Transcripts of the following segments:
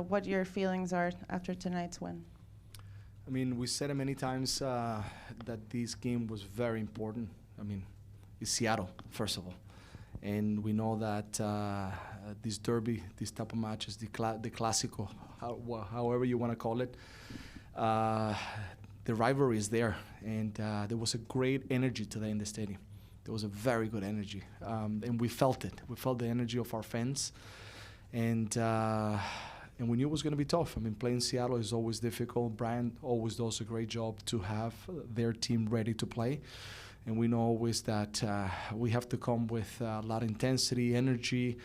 what your feelings are after tonight's win. I mean, we said it many times that this game was very important. I mean, it's Seattle, first of all. And we know that this derby, this type of matches, the Clásico, however you want to call it, the rivalry is there. And there was a great energy today in the stadium. There was a very good energy. And we felt it. We felt the energy of our fans. And we knew it was going to be tough. I mean, playing Seattle is always difficult. Brian always does a great job to have their team ready to play. And we know always that we have to come with a lot of intensity, energy.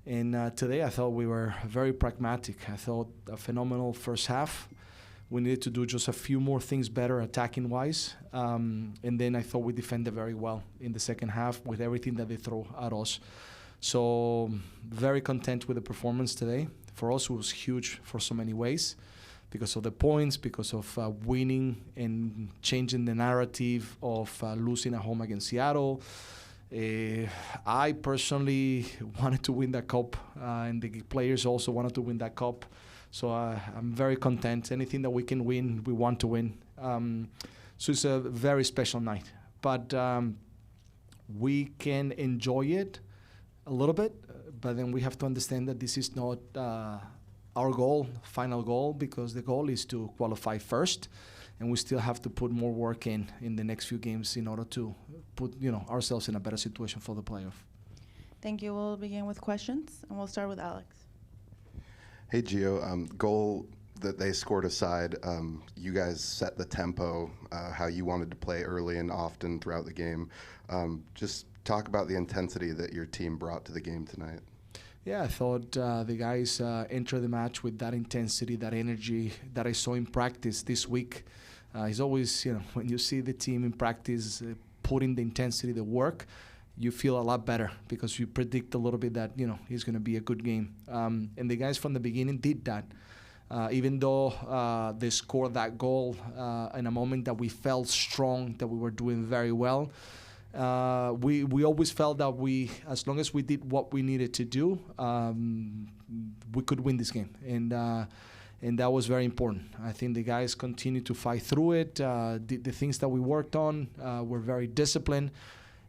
And today I thought we were very pragmatic. I thought a phenomenal first half. We needed to do just a few more things better attacking-wise. And then I thought we defended very well in the second half with everything that they throw at us. So very content with the performance today. For us, it was huge for so many ways, because of the points, because of winning and changing the narrative of losing at home against Seattle. I personally wanted to win that cup, and the players also wanted to win that cup. So I'm very content. Anything that we can win, we want to win. So it's a very special night. But we can enjoy it a little bit, but then we have to understand that this is not our goal, final goal, because the goal is to qualify first, and we still have to put more work in the next few games in order to put ourselves in a better situation for the playoff. Thank you. We'll begin with questions, and we'll start with Alex. Hey, Gio. Goal that they scored aside, you guys set the tempo, how you wanted to play early and often throughout the game. Just talk about the intensity that your team brought to the game tonight. Yeah, I thought the guys entered the match with that intensity, that energy that I saw in practice this week. It's always, when you see the team in practice putting the intensity, the work, you feel a lot better because you predict a little bit that, it's going to be a good game. And the guys from the beginning did that. Even though they scored that goal in a moment that we felt strong, that we were doing very well, we always felt that as long as we did what we needed to do, we could win this game, and that was very important. I think the guys continued to fight through it. The things that we worked on were very disciplined,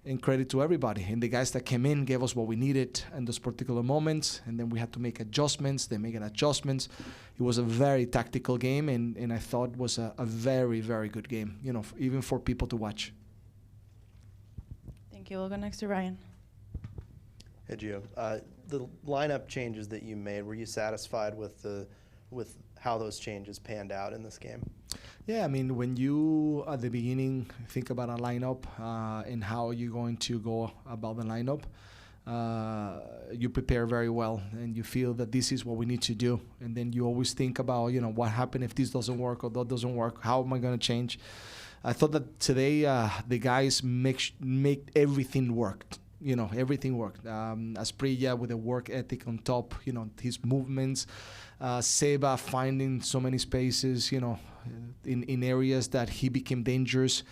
and credit to everybody. And the guys that came in gave us what we needed in those particular moments, and then we had to make adjustments. They made adjustments. It was a very tactical game, and I thought it was a very, very good game, even for people to watch. Thank you. We'll go next to Ryan. Hey, Gio. The lineup changes that you made, were you satisfied with how those changes panned out in this game? Yeah, I mean, when you, at the beginning, think about a lineup and how you're going to go about the lineup, you prepare very well, and you feel that this is what we need to do. And then you always think about, what happened if this doesn't work or that doesn't work? How am I going to change? I thought that today the guys make everything worked. Everything worked. Asprilla with a work ethic on top, his movements. Seba finding so many spaces, in areas that he became dangerous.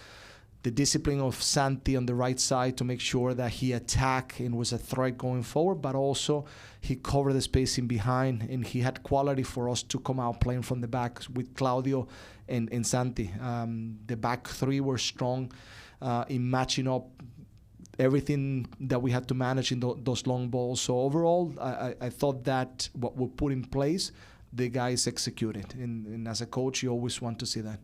The discipline of Santi on the right side to make sure that he attacked and was a threat going forward, but also he covered the space in behind, and he had quality for us to come out playing from the back with Claudio and Santi. The back three were strong in matching up everything that we had to manage in those long balls. So overall, I thought that what we put in place, the guys executed. And as a coach, you always want to see that.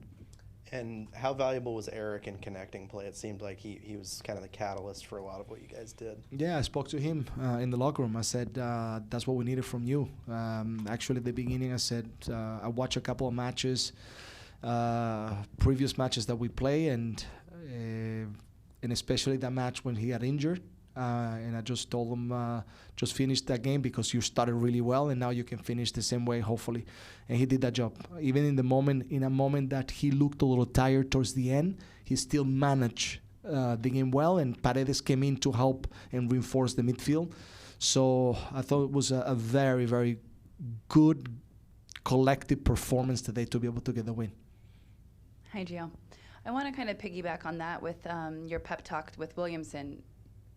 And how valuable was Eryk in connecting play? It seemed like he was kind of the catalyst for a lot of what you guys did. Yeah, I spoke to him in the locker room. I said, that's what we needed from you. Actually, at the beginning, I said, I watched a couple of matches, previous matches that we play, and especially that match when he got injured. And I just told him, just finish that game because you started really well, and now you can finish the same way, hopefully. And he did that job. Even in a moment that he looked a little tired towards the end, he still managed the game well, and Paredes came in to help and reinforce the midfield. So I thought it was a very, very good collective performance today to be able to get the win. Hi, Gio. I want to kind of piggyback on that with your pep talk with Williamson.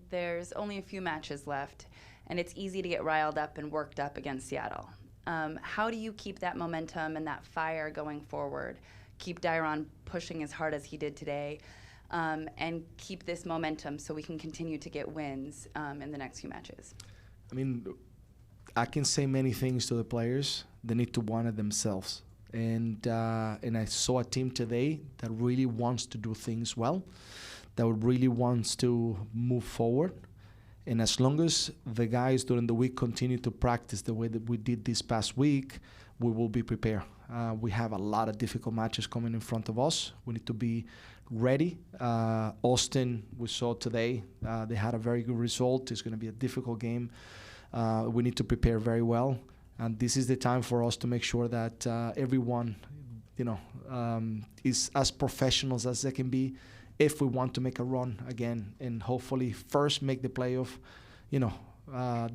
There's only a few matches left, and it's easy to get riled up and worked up against Seattle. How do you keep that momentum and that fire going forward? Keep Dairon pushing as hard as he did today, and keep this momentum so we can continue to get wins in the next few matches? I mean, I can say many things to the players. They need to want it themselves. And I saw a team today that really wants to do things well, that really wants to move forward. And as long as the guys during the week continue to practice the way that we did this past week, we will be prepared. We have a lot of difficult matches coming in front of us. We need to be ready. Austin, we saw today, they had a very good result. It's going to be a difficult game. We need to prepare very well. And this is the time for us to make sure that everyone, is as professionals as they can be if we want to make a run again and hopefully first make the playoff.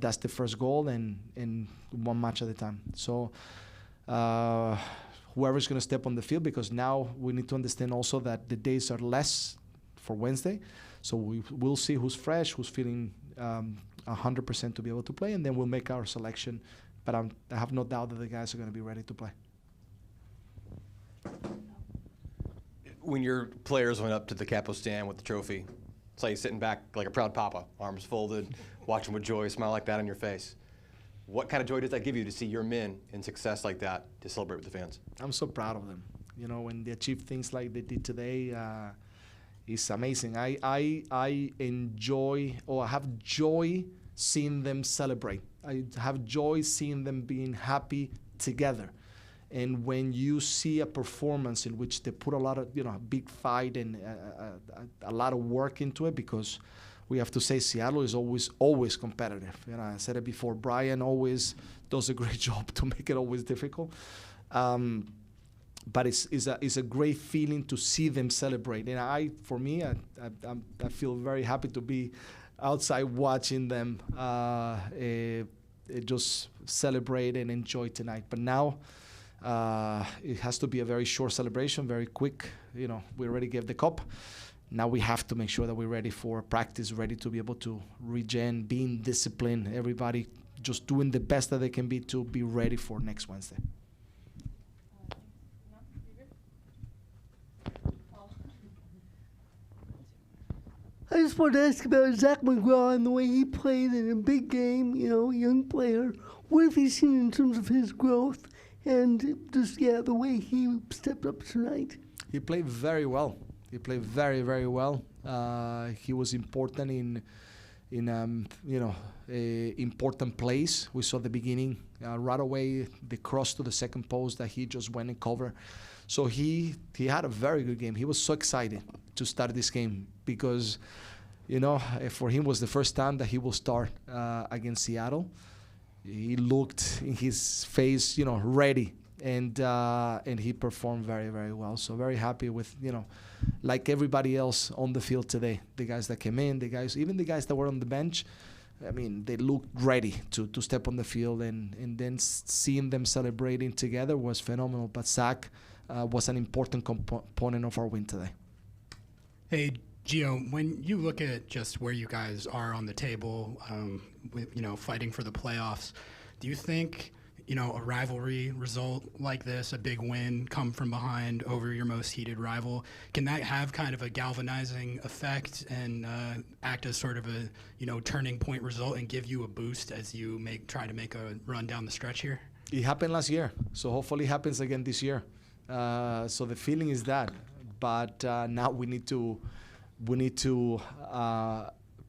That's the first goal and one match at a time. So whoever's going to step on the field, because now we need to understand also that the days are less for Wednesday. So we'll see who's fresh, who's feeling 100% to be able to play, and then we'll make our selection. But I have no doubt that the guys are going to be ready to play. When your players went up to the capo stand with the trophy, it's like sitting back like a proud papa, arms folded, watching with joy, a smile like that on your face. What kind of joy does that give you to see your men in success like that, to celebrate with the fans? I'm so proud of them. When they achieve things like they did today, it's amazing. I enjoy, or I have joy seeing them celebrate. I have joy seeing them being happy together. And when you see a performance in which they put a lot of, a big fight and a lot of work into it, because we have to say Seattle is always competitive. I said it before, Brian always does a great job to make it always difficult. But it's a great feeling to see them celebrate. And I feel very happy to be outside watching them just celebrate and enjoy tonight. But now it has to be a very short celebration, very quick. We already gave the cup. Now we have to make sure that we're ready for practice, ready to be able to regen, being disciplined, everybody just doing the best that they can be to be ready for next Wednesday. I just wanted to ask about Zach McGraw and the way he played in a big game, young player. What have you seen in terms of his growth and just, the way he stepped up tonight? He played very well. He played very, very well. He was important in important plays. We saw the beginning right away, the cross to the second post that he just went and covered. So he had a very good game. He was so excited to start this game because, for him was the first time that he will start against Seattle. He looked in his face, ready, and he performed very, very well. So very happy with, like everybody else on the field today, the guys that came in, even the guys that were on the bench. I mean, they looked ready to step on the field, and then seeing them celebrating together was phenomenal. But Zach was an important component of our win today. Hey, Gio, when you look at just where you guys are on the table, fighting for the playoffs, do you think, a rivalry result like this, a big win, come from behind over your most heated rival, can that have kind of a galvanizing effect and act as sort of a, turning point result and give you a boost as you try to make a run down the stretch here? It happened last year, so hopefully it happens again this year. So the feeling is that, but now we need to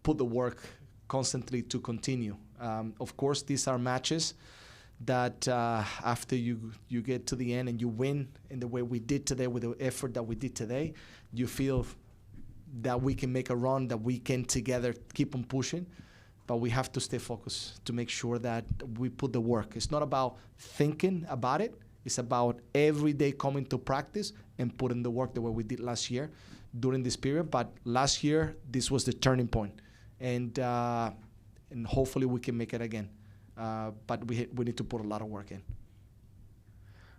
put the work constantly to continue. Of course, these are matches that after you get to the end and you win in the way we did today, with the effort that we did today, you feel that we can make a run, that we can together keep on pushing. But we have to stay focused to make sure that we put the work. It's not about thinking about it. It's about every day coming to practice and putting the work the way we did last year during this period. But last year, this was the turning point. And hopefully we can make it again. But we need to put a lot of work in.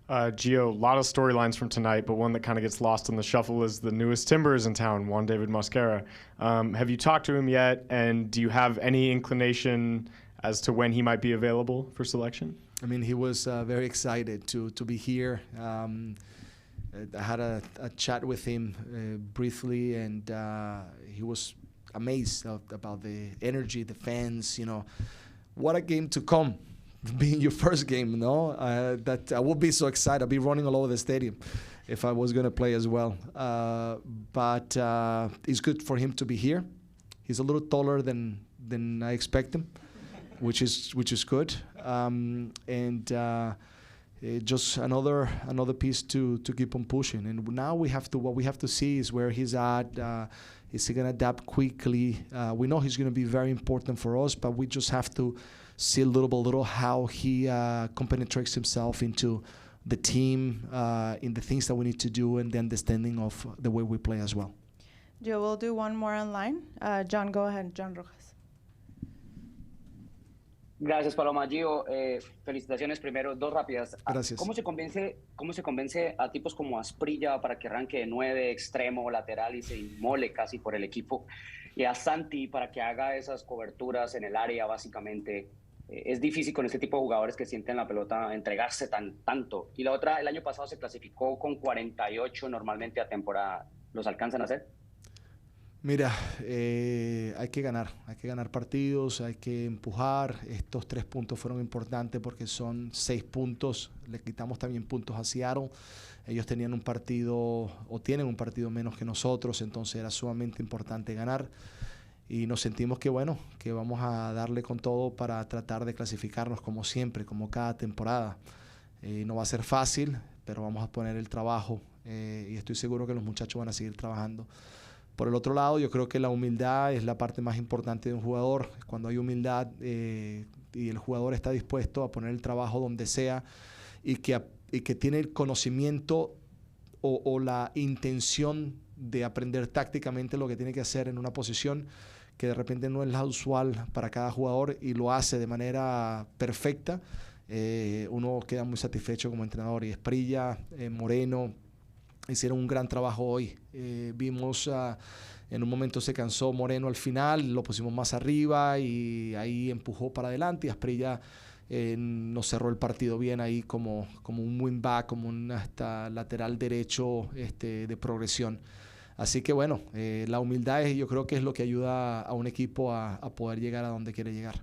Gio, a lot of storylines from tonight, but one that kind of gets lost in the shuffle is the newest Timbers in town, Juan David Mosquera. Have you talked to him yet, and do you have any inclination as to when he might be available for selection? I mean, he was very excited to be here. I had a chat with him briefly, and he was amazed about the energy, the fans. You know, what a game to come, being your first game. No, that I would be so excited. I'd be running all over the stadium if I was going to play as well. But it's good for him to be here. He's a little taller than I expect him, which is good. Just another piece to keep on pushing. And now what we have to see is where he's at. Is he gonna adapt quickly? We know he's gonna be very important for us, but we just have to see little by little how he compenetrates himself into the team, in the things that we need to do, and the understanding of the way we play as well. Joe, we'll do one more online. John, go ahead. John Rojas. Gracias, Paloma. Gio, felicitaciones primero. Dos rápidas. Gracias. ¿Cómo se convence a tipos como Asprilla para que arranque de 9, extremo, lateral y se inmole casi por el equipo? Y a Santi para que haga esas coberturas en el área, básicamente. Es difícil con este tipo de jugadores que sienten la pelota entregarse tanto. Y la otra, el año pasado se clasificó con 48 normalmente a temporada. ¿Los alcanzan a hacer? Mira, hay que ganar partidos, hay que empujar. Estos 3 puntos fueron importantes porque son 6 puntos. Le quitamos también puntos a Seattle. Ellos tenían un partido, o tienen un partido menos que nosotros, entonces era sumamente importante ganar. Y nos sentimos que vamos a darle con todo para tratar de clasificarnos como siempre, como cada temporada. No va a ser fácil, pero vamos a poner el trabajo y estoy seguro que los muchachos van a seguir trabajando. Por el otro lado, yo creo que la humildad es la parte más importante de un jugador. Cuando hay humildad y el jugador está dispuesto a poner el trabajo donde sea y que tiene el conocimiento o la intención de aprender tácticamente lo que tiene que hacer en una posición que de repente no es la usual para cada jugador y lo hace de manera perfecta, uno queda muy satisfecho como entrenador. Y Asprilla, Moreno, hicieron un gran trabajo hoy. Vimos en un momento se cansó Moreno al final, lo pusimos más arriba y ahí empujó para adelante. Y Asprilla nos cerró el partido bien ahí como un wingback, como un lateral derecho de progresión. Así que la humildad yo creo que es lo que ayuda a un equipo a poder llegar a donde quiere llegar.